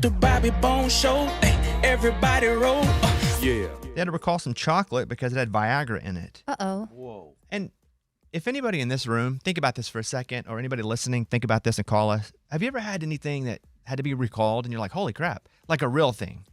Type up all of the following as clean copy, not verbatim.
The Bobby Bone Show. Everybody roll. Yeah. They had to recall some chocolate because it had Viagra in it. Uh-oh. Whoa. And if anybody in this room, think about this for a second, or anybody listening, think about this and call us. Have you ever had anything that had to be recalled and you're like, holy crap, like a real thing,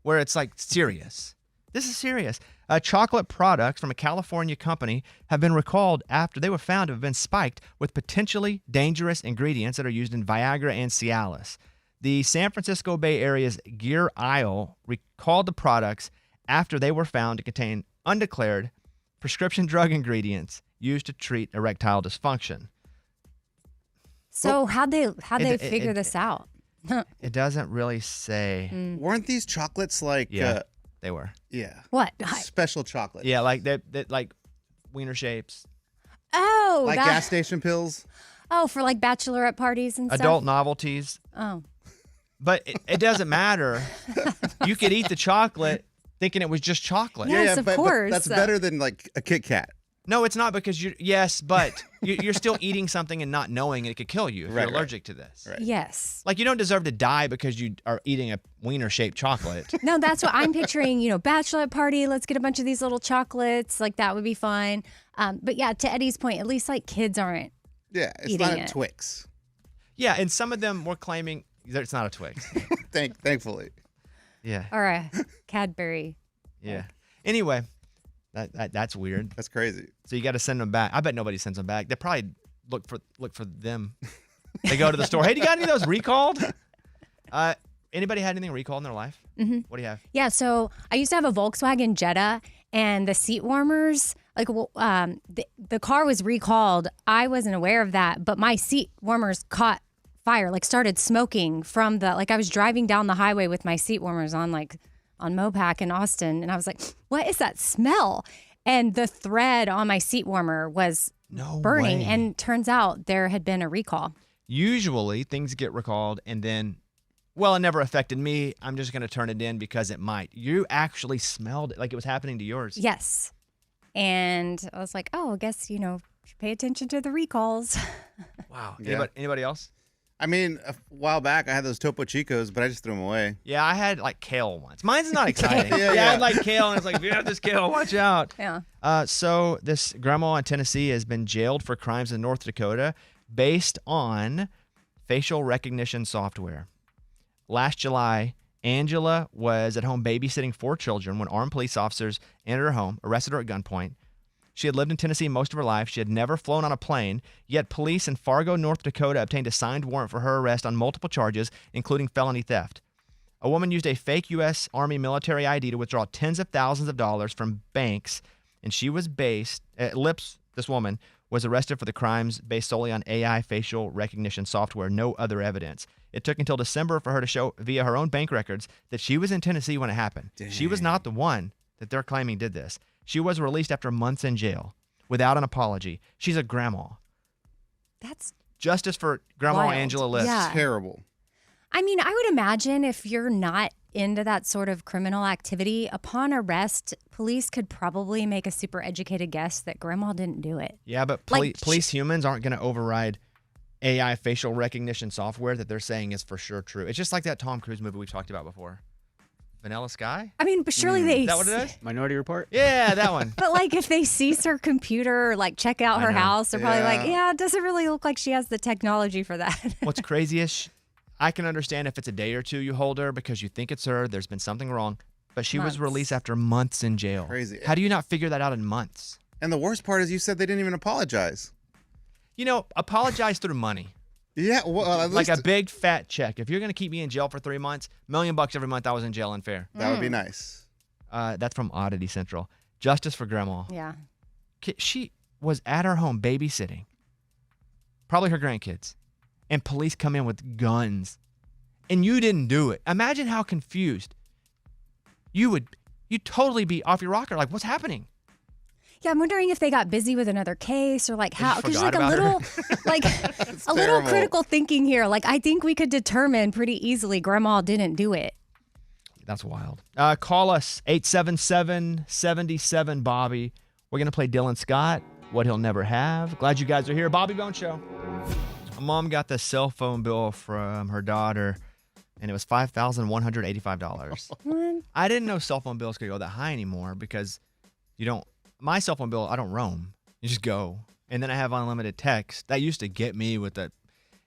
where it's like serious? This is serious. Chocolate products from a California company have been recalled after they were found to have been spiked with potentially dangerous ingredients that are used in Viagra and Cialis. The San Francisco Bay Area's Gear Isle recalled the products after they were found to contain undeclared prescription drug ingredients used to treat erectile dysfunction. So how'd they figure this out? It doesn't really say. Weren't these chocolates like? Yeah, they were. Yeah. What? Special chocolate. Yeah, like they like wiener shapes. Oh, like gas station pills. Oh, for like bachelorette parties and stuff. Adult novelties. Oh. But it doesn't matter. You could eat the chocolate thinking it was just chocolate. Yes, of course. But that's better than like a Kit Kat. No, it's not, because but you're still eating something and not knowing it could kill you if you're allergic to this. Right. Yes. Like, you don't deserve to die because you are eating a wiener-shaped chocolate. No, that's what I'm picturing, bachelorette party, let's get a bunch of these little chocolates. Like, that would be fun. But yeah, to Eddie's point, at least like kids aren't it's not a Twix. Yeah, and some of them were claiming that it's not a Twix. Thankfully. Yeah. Or a Cadbury. Yeah. Anyway, that's weird. That's crazy. So you got to send them back. I bet nobody sends them back. They probably look for them. They go to the store. Hey, do you got any of those recalled? Anybody had anything recalled in their life? Mm-hmm. What do you have? Yeah, so I used to have a Volkswagen Jetta, and the seat warmers, the car was recalled. I wasn't aware of that, but my seat warmers caught fire, started smoking from I was driving down the highway with my seat warmers on Mopac in Austin, and I was like, what is that smell? And the thread on my seat warmer was burning, and turns out there had been a recall. Usually things get recalled and then, it never affected me. I'm just going to turn it in because it might. You actually smelled it like it was happening to yours. Yes. And I was like, I guess, pay attention to the recalls. Wow. Yeah. Anybody else? I mean, a while back I had those Topo Chicos, but I just threw them away. Yeah, I had kale once. Mine's not exciting. I had kale, and it's if you have this kale, watch out. Yeah. So this grandma in Tennessee has been jailed for crimes in North Dakota based on facial recognition software. Last July, Angela was at home babysitting 4 children when armed police officers entered her home, arrested her at gunpoint. She had lived in Tennessee most of her life. She had never flown on a plane, yet police in Fargo, North Dakota obtained a signed warrant for her arrest on multiple charges, including felony theft. A woman used a fake U.S. Army military ID to withdraw tens of thousands of dollars from banks, and she was this woman, was arrested for the crimes based solely on AI facial recognition software, no other evidence. It took until December for her to show via her own bank records that she was in Tennessee when it happened. Dang. She was not the one that they're claiming did this. She was released after months in jail without an apology. She's a grandma. That's justice for Grandma wild. Angela Lips. Yeah. Terrible. I mean, I would imagine if you're not into that sort of criminal activity, upon arrest, police could probably make a super educated guess that grandma didn't do it. Yeah, but police humans aren't going to override AI facial recognition software that they're saying is for sure true. It's just like that Tom Cruise movie we've talked about before. Vanilla Sky? I mean, but surely they... Is that what it is? Minority Report? Yeah, that one. But if they seize her computer, check out her house, they're probably it doesn't really look like she has the technology for that. What's crazy is I can understand if it's a day or two you hold her because you think it's her, there's been something wrong, but she was released after months in jail. Crazy. How do you not figure that out in months? And the worst part is you said they didn't even apologize. Apologize through money. Yeah, well, at least a big fat check. If you're going to keep me in jail for 3 months, $1 million every month I was in jail unfair. That would be nice. That's from Oddity Central. Justice for Grandma. Yeah. She was at her home babysitting, probably her grandkids, and police come in with guns, and you didn't do it. Imagine how confused you'd totally be off your rocker. What's happening? Yeah, I'm wondering if they got busy with another case or how, because forgot a little, a little terrible. critical thinking here. I think we could determine pretty easily grandma didn't do it. That's wild. Call us 877-77-BOBBY. We're going to play Dylan Scott, What He'll Never Have. Glad you guys are here. Bobby Bone Show. My mom got the cell phone bill from her daughter and it was $5,185. What? I didn't know cell phone bills could go that high anymore because my cell phone bill, I don't roam. You just go. And then I have unlimited text. That used to get me with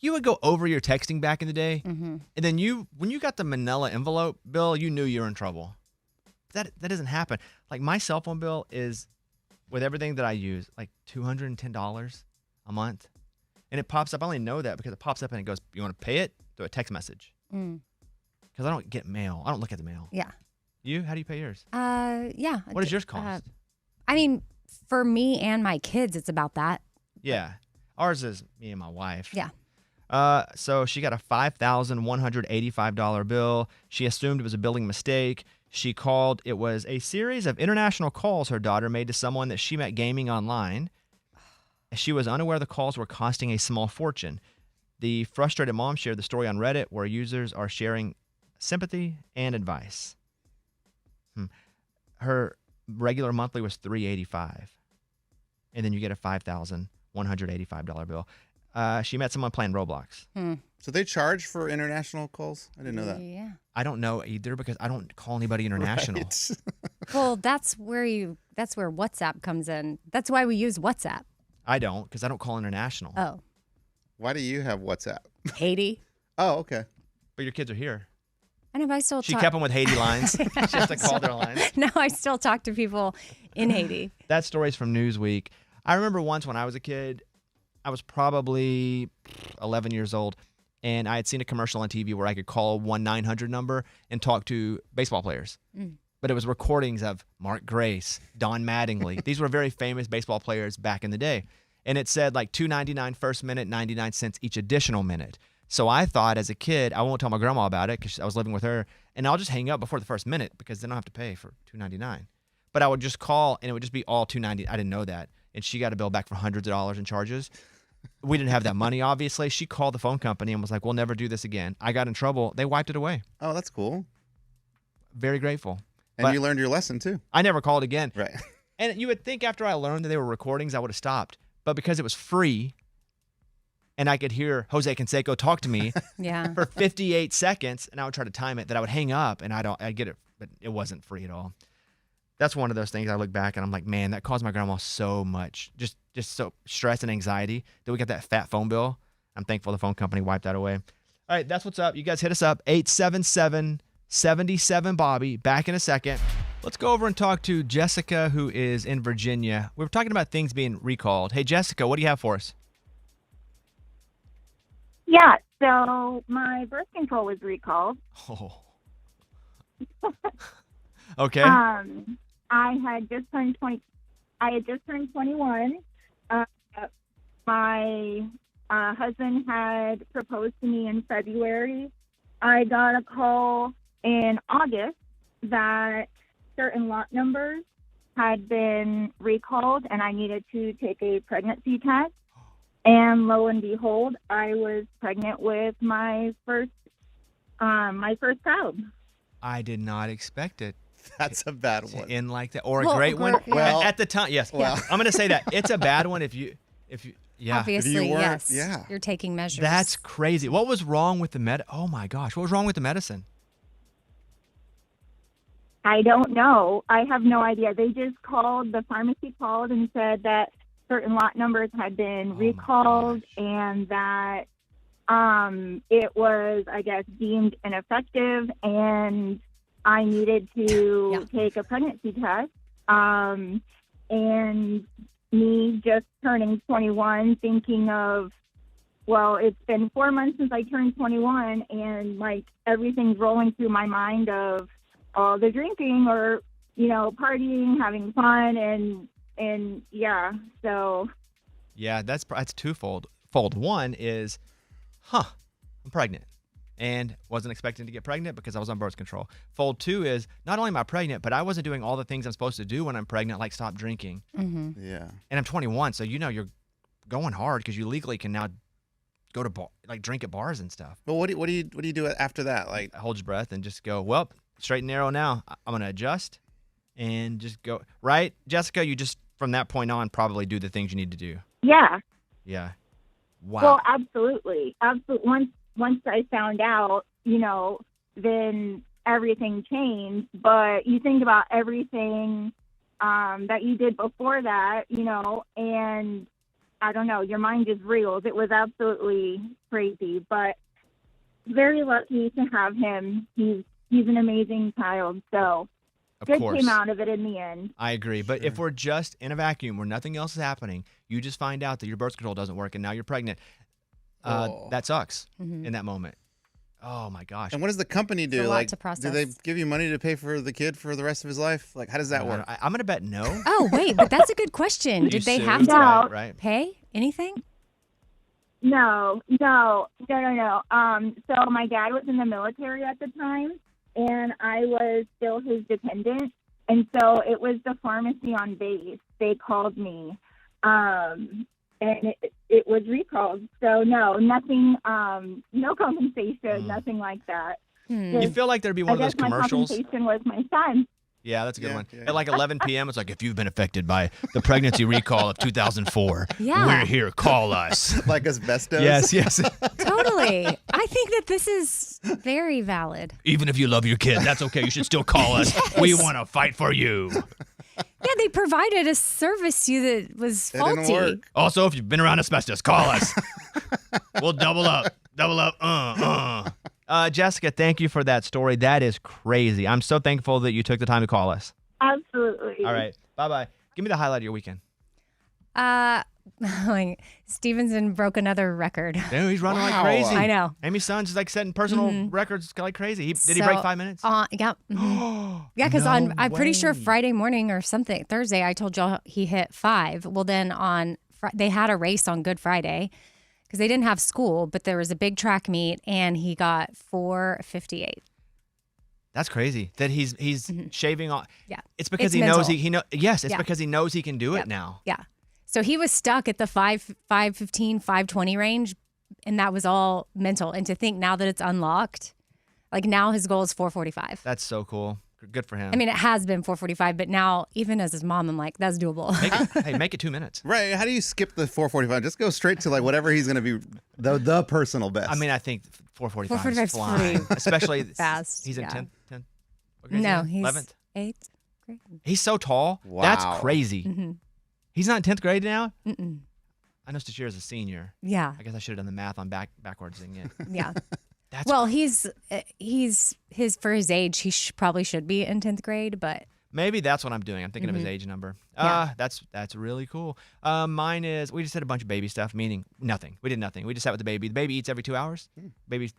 you would go over your texting back in the day. Mm-hmm. And then when you got the manila envelope bill, you knew you were in trouble. That doesn't happen. Like my cell phone bill is, with everything that I use, like $210 a month. And it pops up. I only know that because it pops up and it goes, you want to pay it? Through a text message. Because I don't get mail. I don't look at the mail. Yeah. You? How do you pay yours? Yeah. What does yours cost? I mean, for me and my kids, it's about that. Yeah. Ours is me and my wife. Yeah. So she got a $5,185 bill. She assumed it was a billing mistake. She called. It was a series of international calls her daughter made to someone that she met gaming online. She was unaware the calls were costing a small fortune. The frustrated mom shared the story on Reddit, where users are sharing sympathy and advice. Her regular monthly was $385, and then you get a $5,185 bill. She met someone playing Roblox. So they charge for international calls? I didn't know that. Yeah. I don't know either because I don't call anybody international. Right. Well, that's where WhatsApp comes in. That's why we use WhatsApp. I don't because I don't call international. Oh. Why do you have WhatsApp? Haiti. Oh, okay. But your kids are here. I know, but I still She kept them with Haiti lines. She has to call their lines. No, I still talk to people in Haiti. That story's from Newsweek. I remember once when I was a kid, I was probably 11 years old, and I had seen a commercial on TV where I could call a 1-900 number and talk to baseball players. But it was recordings of Mark Grace, Don Mattingly. These were very famous baseball players back in the day. And it said like $2.99 first minute, 99 cents each additional minute. So I thought as a kid, I won't tell my grandma about it because I was living with her, and I'll just hang up before the first minute because then I don't have to pay for $2.99. But I would just call, and it would just be all $2.90. I didn't know that. And she got a bill back for hundreds of dollars in charges. We didn't have that money, obviously. She called the phone company and was like, we'll never do this again. I got in trouble. They wiped it away. Oh, that's cool. Very grateful. And But you learned your lesson, too. I never called again. Right. And you would think after I learned that they were recordings, I would have stopped. But because it was free and I could hear Jose Canseco talk to me Yeah. for 58 seconds, and I would try to time it, that I would hang up, and I'd get it, but it wasn't free at all. That's one of those things I look back and I'm like, man, that caused my grandma so much, just so stress and anxiety that we got that fat phone bill. I'm thankful the phone company wiped that away. All right, that's what's up. You guys hit us up, 877-77-BOBBY. Back in a second. Let's go over and talk to Jessica, who is in Virginia. We were talking about things being recalled. Hey, Jessica, what do you have for us? Yeah, so my birth control was recalled. Oh. Okay. I had just turned 20. I had just turned 21. My husband had proposed to me in February. I got a call in August that certain lot numbers had been recalled, and I needed to take a pregnancy test. And lo and behold, I was pregnant with my first child. I did not expect it That's a bad to one. end like that, or Well, a great one. well- At the time, yes. Well. I'm going to say that it's a bad one if you, yeah. Obviously, weren't- yes. yeah. You're taking measures. That's crazy. What was wrong with the Oh my gosh, what was wrong with the medicine? I don't know. I have no idea. They just called, the pharmacy called and said that certain lot numbers had been my recalled gosh. and that it was, I guess, deemed ineffective, and I needed to take a pregnancy test. And me just turning 21, thinking of, well, it's been 4 months since I turned 21, and like everything's rolling through my mind of all the drinking or, you know, partying, having fun, and yeah, so. Yeah, that's twofold. One is, I'm pregnant and wasn't expecting to get pregnant because I was on birth control. Fold two is not only am I pregnant, but I wasn't doing all the things I'm supposed to do when I'm pregnant, like stop drinking. Mm-hmm. Yeah. And I'm 21, so you're going hard because you legally can now go to drink at bars and stuff. But what do you do after that? Like, Hold your breath and just go, well, straight and narrow now. I'm going to adjust and just go. Right, Jessica? You just, from that point on, probably do the things you need to do. Yeah. Yeah. Wow. Well, absolutely. Once I found out, then everything changed. But you think about everything that you did before that, and I don't know, your mind just reels. It was absolutely crazy, but very lucky to have him. He's an amazing child, so good came out of it in the end. I agree, but if we're just in a vacuum where nothing else is happening, you just find out that your birth control doesn't work and now you're pregnant, that sucks in that moment. Oh my gosh. And what does the company do? It's a lot Like, to process. do they give you money to pay for the kid for the rest of his life? Like, how does that work? I'm going to bet no. Oh, wait, but that's a good question. Did they have to Right. pay anything? No. So my dad was in the military at the time, and I was still his dependent. And so it was the pharmacy on base. They called me, and it was recalled. So no, nothing, no compensation, nothing like that. You feel like there'd be one of those commercials? My compensation was my son. Yeah, that's a good one. Yeah. At like 11 p.m., it's like, if you've been affected by the pregnancy recall of 2004, Yeah. we're here. Call us. Like asbestos? Yes. Totally. I think that this is very valid. Even if you love your kid, that's okay. You should still call us. We want to fight for you. Yeah, they provided a service to you that was It faulty. didn't work. Also, if you've been around asbestos, call us. We'll double up. Jessica, thank you for that story. That is crazy. I'm so thankful that you took the time to call us. Absolutely. All right. Bye-bye. Give me the highlight of your weekend. Stevenson broke another record. Dude, he's running like Wow. crazy. I know. Amy's son's just like setting personal records like crazy. Did he break 5 minutes? Yeah. Yeah, because I'm pretty sure Friday morning or something, Thursday, I told y'all he hit 5. Well, then on they had a race on Good Friday because they didn't have school, but there was a big track meet and he got 4:58. That's crazy. That he's shaving off. Yeah. It's because It's he knows mental. Yes, it's Yeah. because he knows he can do Yep. it now. Yeah. So he was stuck at the 5:15, 5:20 range, and that was all mental. And to think now that it's unlocked, like now his goal is 4:45. That's so cool. Good for him. I mean, it has been 4:45, but now even as his mom, I'm like, that's doable. Make it 2 minutes. Right. How do you skip the 4:45? Just go straight to like whatever he's going to be the personal best. I mean, I think 4:45 is 4:45 's flying, pretty especially fast, He's in yeah. 10th. No, he's 11th. 8th grade. He's so tall. Wow. That's crazy. Mm-hmm. He's not in 10th grade now. Mm-mm. I know Stashira's a senior. Yeah, I guess I should have done the math on backwardsing it. yeah. That's Well, he's for his age, he probably should be in 10th grade, but Maybe that's what I'm doing. I'm thinking of his age number. Yeah. That's really cool. Mine is, we just did a bunch of baby stuff, meaning nothing. We did nothing. We just sat with the baby. The baby eats every 2 hours. Baby,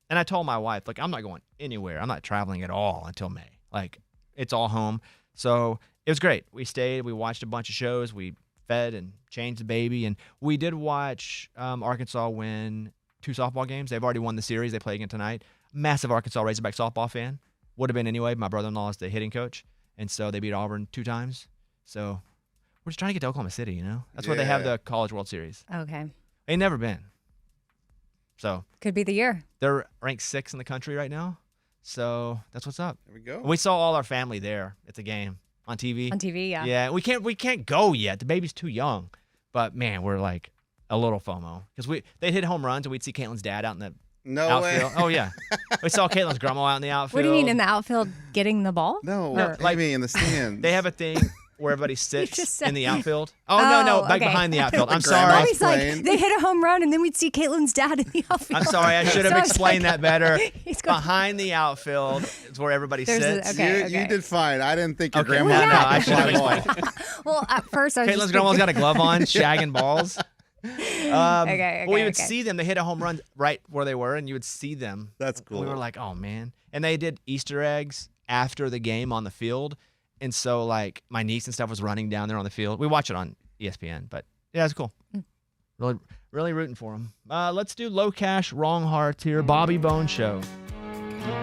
and I told my wife, like, I'm not going anywhere. I'm not traveling at all until May. Like, it's all home. So it was great. We stayed. We watched a bunch of shows. We fed and changed the baby. And we did watch Arkansas win 2 softball games. They've already won the series. They play again tonight. Massive Arkansas Razorback softball fan. Would have been anyway. My brother-in-law is the hitting coach. And so they beat Auburn 2 times. So we're just trying to get to Oklahoma City, you know? That's where they have the College World Series. okay. They've never been. So Could be the year. they're ranked 6th in the country right now. So that's what's up. There we go. We saw all our family there at the game on TV. On TV, yeah. Yeah, we can't go yet. The baby's too young. But man, we're like a little FOMO because they'd hit home runs and we'd see Caitlin's dad out in the No outfield. way. Oh yeah, we saw Caitlin's grandma out in the outfield. What do you mean in the outfield getting the ball? No, Or- like me in the stands. They have a thing where everybody sits just said in the that. outfield. Oh no, Oh, back okay. behind the outfield. I'm The sorry. grandma's He's like, playing. they hit a home run and then we'd see Caitlin's dad in the outfield. I'm sorry. I should have So I was explained like- that better. He's going- Behind the outfield is where everybody There's a- sits. okay. You did fine. I didn't think your Okay. grandma Well, had yeah. to I should have fly explained. ball. Well, at first I was Caitlin's just grandma's got thinking- a glove on, shagging balls. Okay, we would okay. see them. They hit a home run right where they were, and you would see them. That's cool. We were like, oh, man. And they did Easter eggs after the game on the field. And so, like, my niece and stuff was running down there on the field. We watch it on ESPN, but yeah, it's cool. Really, really rooting for them. Let's do Low Cash, Wrong Hearts here. Bobby Bone Show.